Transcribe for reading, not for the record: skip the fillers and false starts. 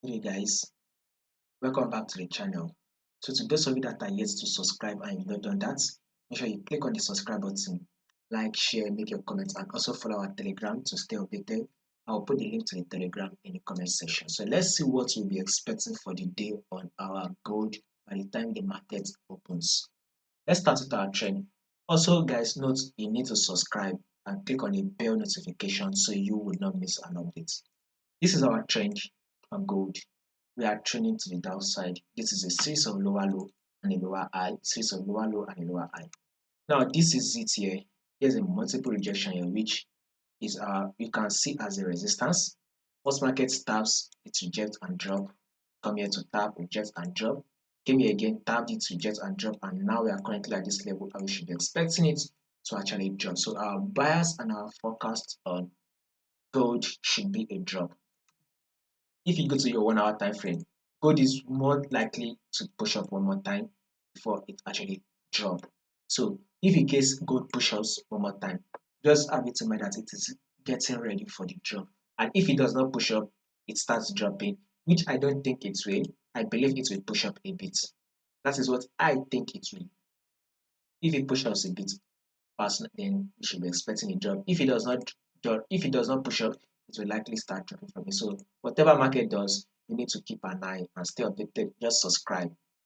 Hey guys, welcome back to the channel. So to those of you that are yet to subscribe and you've not done that, make sure you click on the subscribe button, like, share, make your comments, and also follow our Telegram to stay updated. I'll put the link to the Telegram in the comment section. So let's see what we'll be expecting for the day on our gold by the time the market opens. Let's start with our trend. Also, guys, note you need to subscribe and click on the bell notification so you will not miss an update. This is our trend on gold. We are trending to the downside. This is a series of lower low and a lower high, series of lower low and a lower high. Now this is it here. Here's a multiple rejection here, which is you can see as a resistance. Most market taps, it reject and drop. Come here to tap, reject and drop. Came here again, tapped it, reject and drop, and now we are currently at this level and we should be expecting it to actually drop. So our bias and our forecast on gold should be a drop. If you go to your 1 hour time frame, gold is more likely to push up one more time before it actually drop. So if in case gold pushes one more time, just have it in mind that it is getting ready for the drop. And if it does not push up, it starts dropping, which I don't think it will. I believe it will push up a bit. That is what I think it will. If it pushes up a bit fast, then you should be expecting a drop. If it does not drop, if it does not push up, it will likely start dropping from it. So whatever market does, you need to keep an eye and stay updated. Just subscribe.